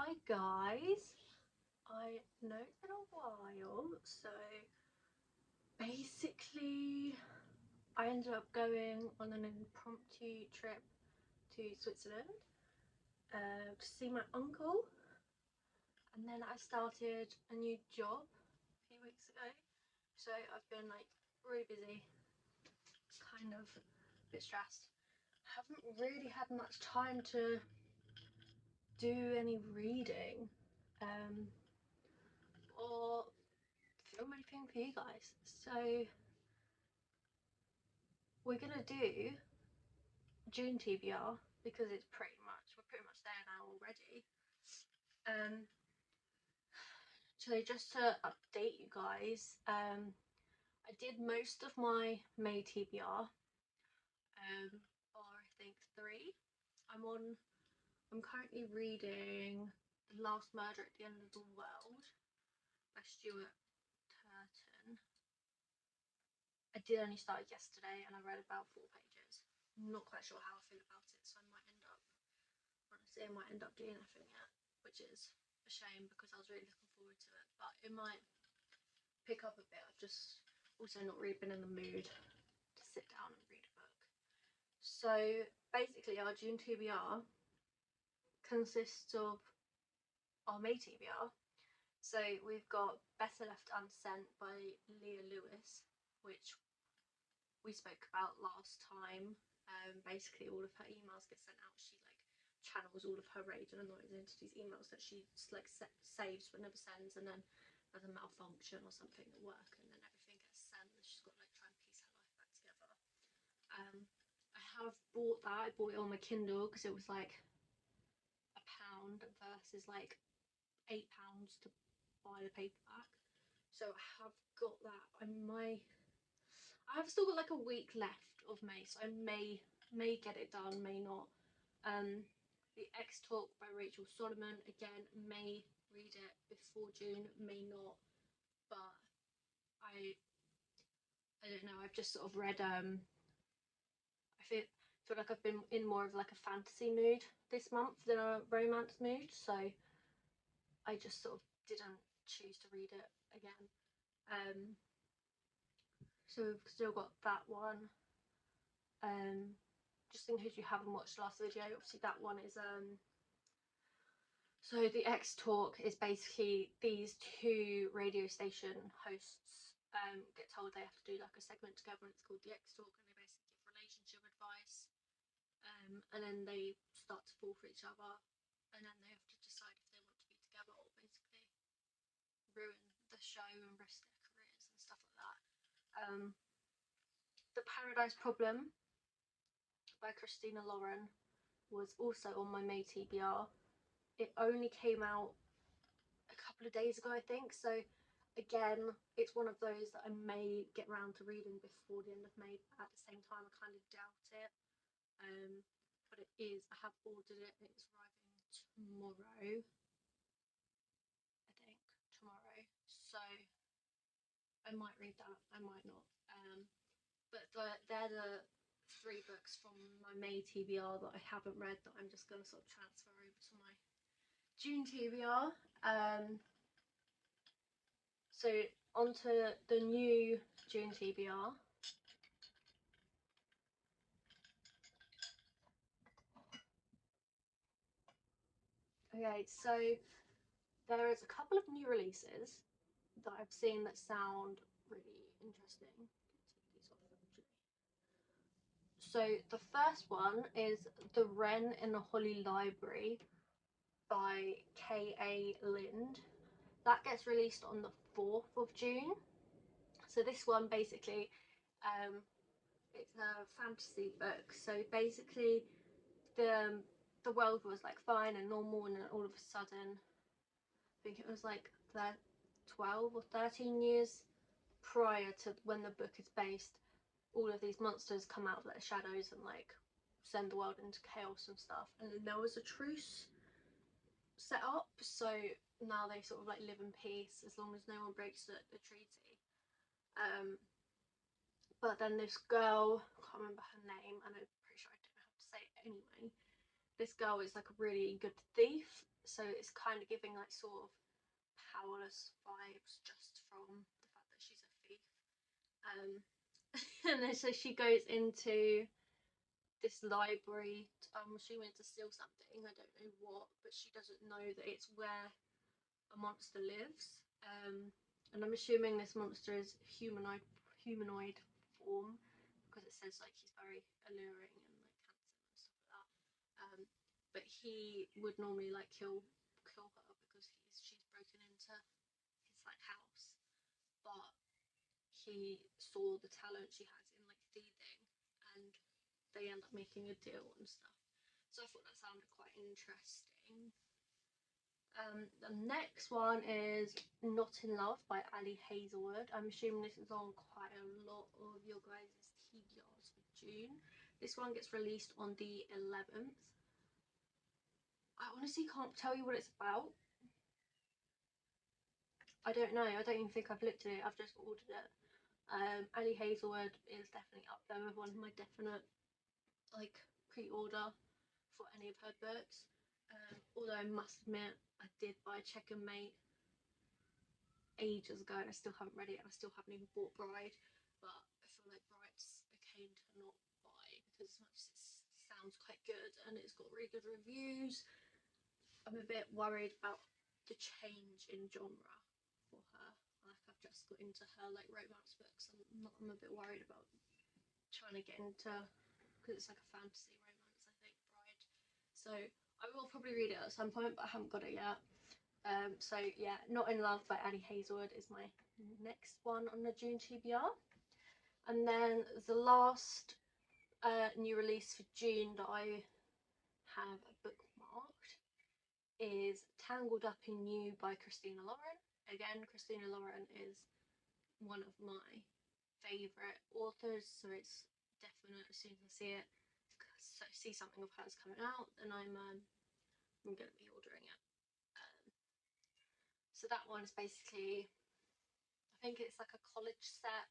Hi guys, I know it's been a while, so basically I ended up going on an impromptu trip to Switzerland to see my uncle, and then I started a new job a few weeks ago, so I've been like really busy, kind of a bit stressed. I haven't really had much time to do any reading or film anything for you guys, so we're gonna do June TBR because we're pretty much there now already. So just to update you guys, I did most of my May TBR, or I think 3. I'm currently reading The Last Murder at the End of the World by Stuart Turton. I did only start it yesterday and I read about 4 pages. I'm not quite sure how I feel about it, so I might end up doing nothing yet, which is a shame because I was really looking forward to it, but it might pick up a bit. I've just also not really been in the mood to sit down and read a book. So basically our June TBR consists of our May TBR. So we've got Better Left Unsent by Leah Lewis, which we spoke about last time. Basically all of her emails get sent out. She like channels all of her rage and annoyance into these emails that she like saves but never sends, and then there's a malfunction or something at work and then everything gets sent and she's got to like try and piece her life back together. I have bought that. I bought it on my Kindle because it was like £1 versus like £8 to buy the paperback, so I have got that. I have still got like a week left of May, so I may get it done, may not. The X Talk by Rachel Solomon, again, may read it before June, may not, but I don't know. I've just sort of read I feel like I've been in more of like a fantasy mood this month than a romance mood, so I just sort of didn't choose to read it again. So we've still got that one. Just in case you haven't watched the last video, obviously that one is so the X Talk is basically these 2 radio station hosts get told they have to do like a segment together, and it's called the X Talk, and they basically give relationship advice, and then they start to fall for each other, and then they have to decide if they want to be together or basically ruin the show and risk their careers and stuff like that. The Paradise Problem by Christina was also on my May TBR. It only came out a couple of days ago, I think, so again it's one of those that I may get around to reading before the end of May, but at the same time I kind of doubt it. But it is, I have ordered it and it's arriving tomorrow, I think tomorrow, so I might read that, I might not. But they're the 3 books from my May TBR that I haven't read that I'm just going to sort of transfer over to my June TBR. So onto the new June TBR. Okay, so there is a couple of new releases that I've seen that sound really interesting. Take these off actually. So the first one is The Wren in the Holly Library by K.A. Lynde. That gets released on the 4th of June. So this one basically, it's a fantasy book. So basically the world was like fine and normal, and then all of a sudden, I think it was like 12 or 13 years prior to when the book is based, all of these monsters come out of their shadows and like send the world into chaos and stuff, and then there was a truce set up, so now they sort of like live in peace as long as no one breaks the treaty. But then this girl, I can't remember her name and I'm pretty sure I don't know how to say it anyway, this girl is like a really good thief, so it's kind of giving like sort of powerless vibes just from the fact that she's a thief. And then so she goes into this library, I'm assuming to steal something, I don't know what, but she doesn't know that it's where a monster lives. And I'm assuming this monster is humanoid form, because it says like he's very alluring and like handsome and stuff like that. But he would normally like kill her because she's broken into his like house. But he saw the talent she has in like thieving, and they end up making a deal and stuff. So I thought that sounded quite interesting. The next one is Not in Love by Ali Hazelwood. I'm assuming this is on quite a lot of your guys' TBRs for June. This one gets released on the 11th. I honestly can't tell you what it's about. I don't know. I don't even think I've looked at it. I've just ordered it. Ali Hazelwood is definitely up there with one of my definite like pre-order for any of her books. Although I must admit, I did buy Check and Mate ages ago and I still haven't read it, and I still haven't even bought Bride, but I feel like Bride's a cane to not buy because as much as it sounds quite good and it's got really good reviews, I'm a bit worried about the change in genre for her. Like I've just got into her like romance books, and I'm a bit worried about trying to get into, because it's like a fantasy romance, I think, Bride. So I will probably read it at some point, but I haven't got it yet. So yeah, Not in Love by Ali Hazelwood is my next one on the June TBR. And then the last new release for June that I have bookmarked is Tangled Up in You by Christina Lauren. Again, Christina Lauren is one of my favourite authors, so it's definite as soon as I see something of hers coming out, then I'm going to be ordering it. So that one's basically, I think it's like a college set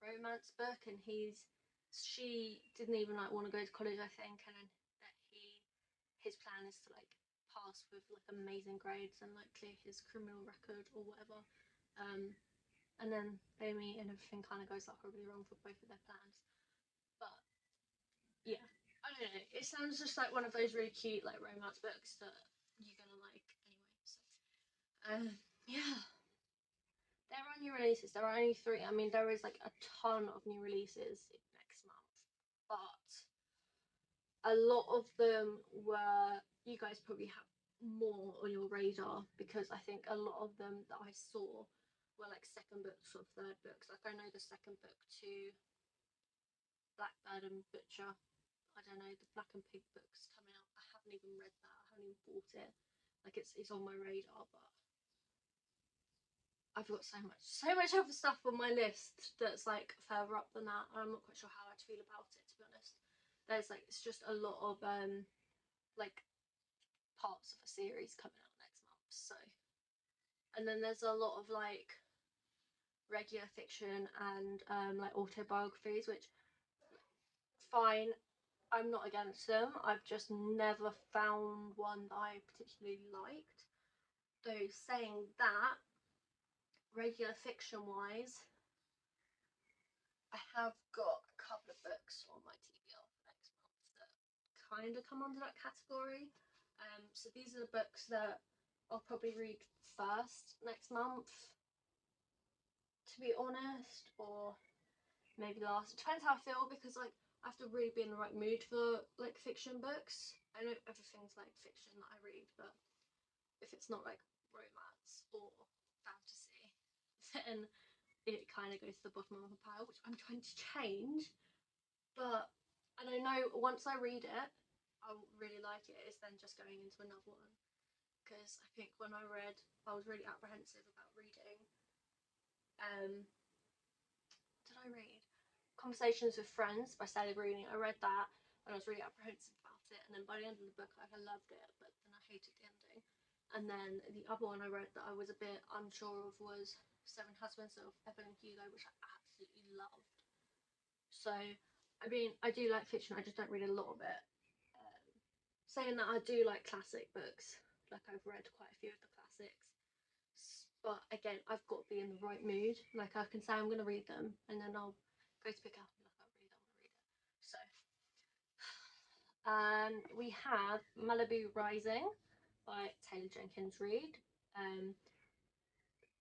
romance book, and she didn't even like want to go to college, I think, and then that his plan is to like pass with like amazing grades and like clear his criminal record or whatever. And then they meet and everything kind of goes like horribly wrong for both of their plans. But yeah, I don't know. It sounds just like one of those really cute like romance books that you're gonna like anyway. So yeah, there are new releases. There are only 3. I mean, there is like a ton of new releases next month, but a lot of them were, you guys probably have more on your radar, because I think a lot of them that I saw were like second books or third books. Like I know the second book to Blackbird and Butcher, I don't know, the Black and Pig book's coming out. I haven't even read that. I haven't even bought it. Like it's on my radar, but I've got so much other stuff on my list that's like further up than that, and I'm not quite sure how I'd feel about it, to be honest. There's like, it's just a lot of like parts of a series coming out next month, so, and then there's a lot of like regular fiction and like autobiographies, which fine, I'm not against them. I've just never found one that I particularly liked. Though saying that, regular fiction wise, I have got a couple of books on my TBR for next month that kind of come under that category. So these are the books that I'll probably read first next month, to be honest, or maybe last. It depends how I feel, because like I have to really be in the right mood for like fiction books. I know everything's like fiction that I read, but if it's not like romance or fantasy, then it kind of goes to the bottom of the pile, which I'm trying to change. But and I know once I read it, I'll really like it. It's then just going into another one, because I think when I read, I was really apprehensive about reading. Did I read Conversations with Friends by Rooney? I read that and I was really apprehensive about it, and then by the end of the book I loved it, but then I hated the ending. And then the other one I read that I was a bit unsure of was Seven Husbands of Evelyn Hugo, which I absolutely loved. So I mean, I do like fiction, I just don't read a lot of it. Saying that, I do like classic books, like I've read quite a few of the classics, but again, I've got to be in the right mood. Like I can say I'm going to read them, and then I'll go to pick up and be like, oh, really don't want to read it. So we have Malibu Rising by Taylor Jenkins Reid.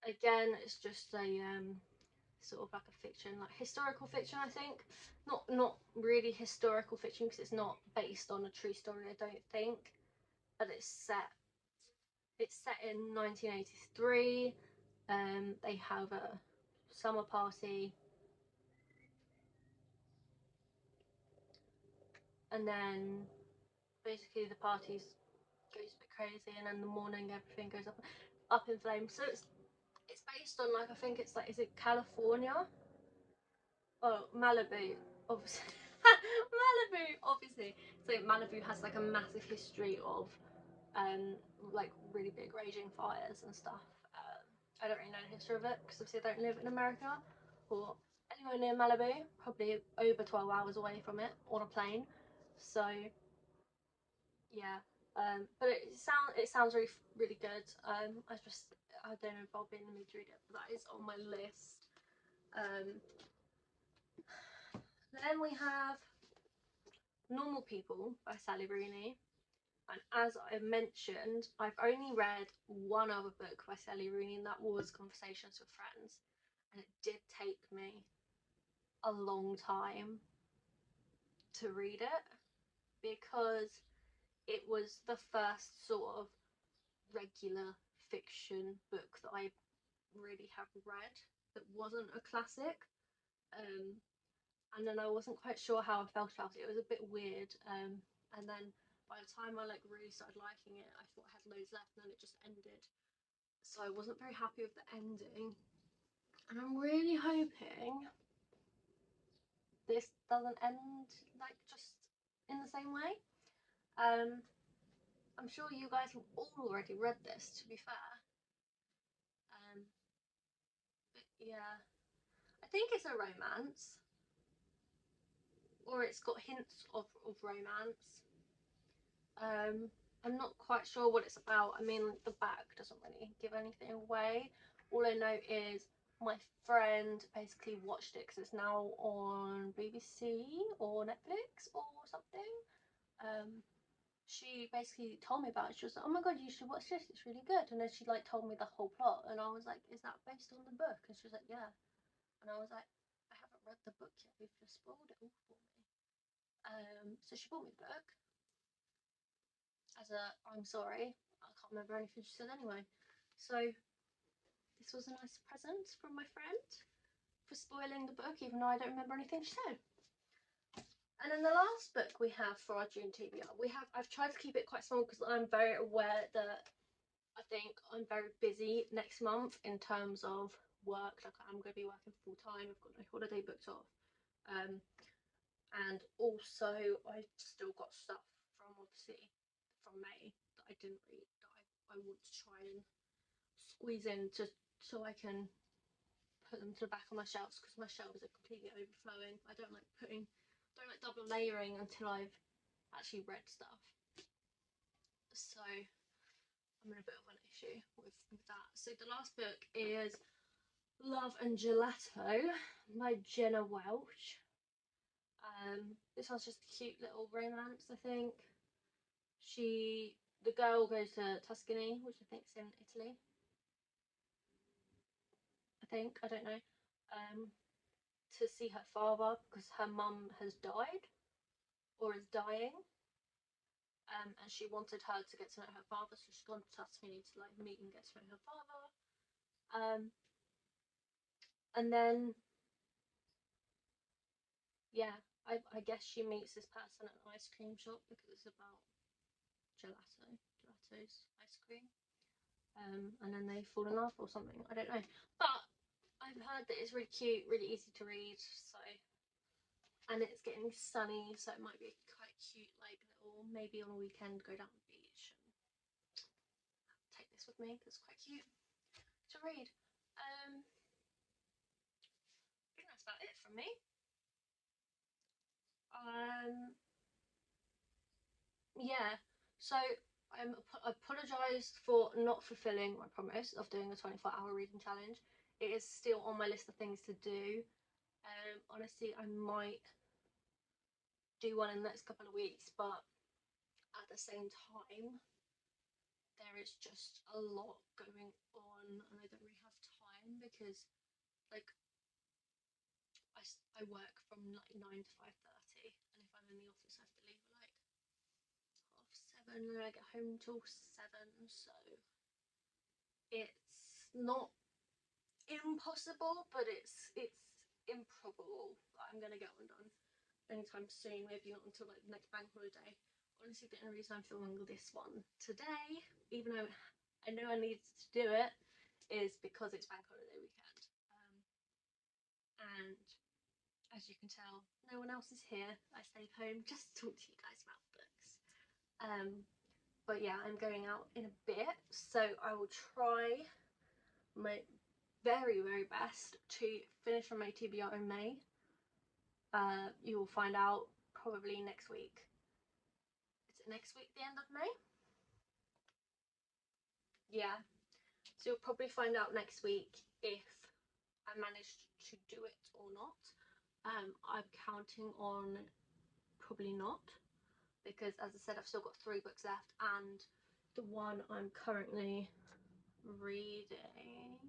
Again, it's just a sort of like a fiction, like historical fiction, I think. Not really historical fiction because it's not based on a true story, I don't think. But it's set in 1983. They have a summer party, and then basically the party goes a bit crazy, and in the morning everything goes up in flames. So it's based on, like, I think it's like, is it California? Oh, Malibu, obviously. Malibu, obviously. So Malibu has like a massive history of like really big raging fires and stuff. I don't really know the history of it because obviously I don't live in America or anywhere near Malibu. Probably over 12 hours away from it on a plane. So yeah, but it sounds really good. I don't know if I'll be in the mood to read it, but that is on my list. Then we have Normal People by Sally Rooney. And as I mentioned, I've only read one other book by Sally Rooney, and that was Conversations with Friends. And it did take me a long time to read it because it was the first sort of regular fiction book that I really have read that wasn't a classic. And then I wasn't quite sure how I felt about it. It was a bit weird. And then by the time I like really started liking it, I thought I had loads left, and then it just ended. So I wasn't very happy with the ending. And I'm really hoping this doesn't end like just in the same way. I'm sure you guys have all already read this, to be fair. But yeah, I think it's a romance, or it's got hints of romance. I'm not quite sure what it's about. I mean, the back doesn't really give anything away. All I know is my friend basically watched it because it's now on BBC or Netflix or something. She basically told me about it. She was like, oh my god, you should watch this, it's really good. And then she like told me the whole plot, and I was like, is that based on the book? And she was like, yeah. And I was like, I haven't read the book yet, you've just spoiled it all for me. So she bought me the book as a I'm sorry, I can't remember anything she said anyway. So this was a nice present from my friend for spoiling the book, even though I don't remember anything she said. And then the last book we have for our June TBR, I've tried to keep it quite small because I'm very aware that I think I'm very busy next month in terms of work. Like, I'm going to be working full time, I've got no holiday booked off. And also I've still got stuff from obviously from May that I didn't read that I want to try and squeeze in so I can put them to the back of my shelves, because my shelves are completely overflowing. I don't like double layering until I've actually read stuff. So I'm in a bit of an issue with that. So the last book is Love and Gelato by Jenna Welch. This one's just a cute little romance, I think. The girl goes to Tuscany, which I think is in Italy. I don't know. To see her father because her mum has died or is dying. And she wanted her to get to know her father, so she's gone to Tuscany to like meet and get to know her father. And then yeah, I guess she meets this person at an ice cream shop because it's about Gelato's ice cream. And then they fall in love or something, I don't know. But I've heard that it's really cute, really easy to read, so, and it's getting sunny, so it might be quite cute, like little, maybe on a weekend go down the beach and take this with me because it's quite cute to read. I think that's about it from me. Yeah, so I apologise for not fulfilling my promise of doing a 24-hour reading challenge. It is still on my list of things to do. Honestly, I might do one in the next couple of weeks, but at the same time, there is just a lot going on, and I don't really have time because, like, I work from like 9 to 5:30, and if I'm in the office, I have to leave at like 7:30, and I get home till 7. So it's not impossible, but it's improbable that I'm gonna get one done anytime soon. Maybe not until like the next bank holiday. Honestly, the only reason I'm filming this one today, even though I know I needed to do it, is because it's bank holiday weekend. And as you can tell, no one else is here. I stayed home just to talk to you guys about books. But yeah, I'm going out in a bit, so I will try my very, very best to finish on my TBR in May. You will find out probably next week. Is it next week, the end of May? Yeah. So you'll probably find out next week if I managed to do it or not. I'm counting on probably not, because as I said, I've still got 3 books left, and the one I'm currently reading,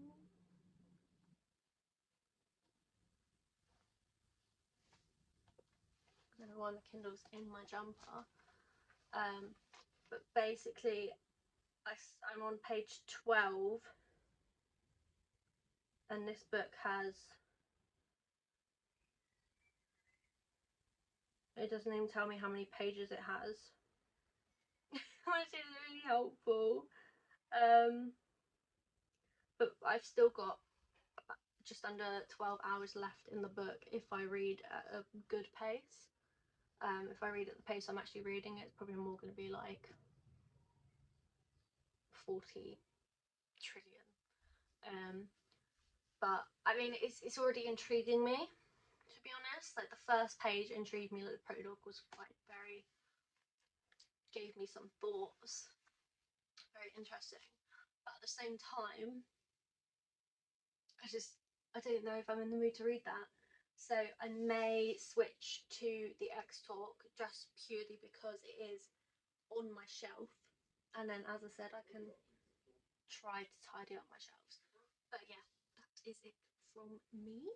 and the one, the Kindle's in my jumper, but basically I'm on page 12, and this book has, it doesn't even tell me how many pages it has, which is really helpful. But I've still got just under 12 hours left in the book if I read at a good pace. If I read at the pace I'm actually reading, it's probably more going to be like 40 trillion. But I mean, it's already intriguing me, to be honest. Like, the first page intrigued me, like the prologue was quite gave me some thoughts, very interesting. But at the same time, I don't know if I'm in the mood to read that. So I may switch to the X Talk just purely because it is on my shelf, and then, as I said, I can try to tidy up my shelves. But yeah, that is it from me.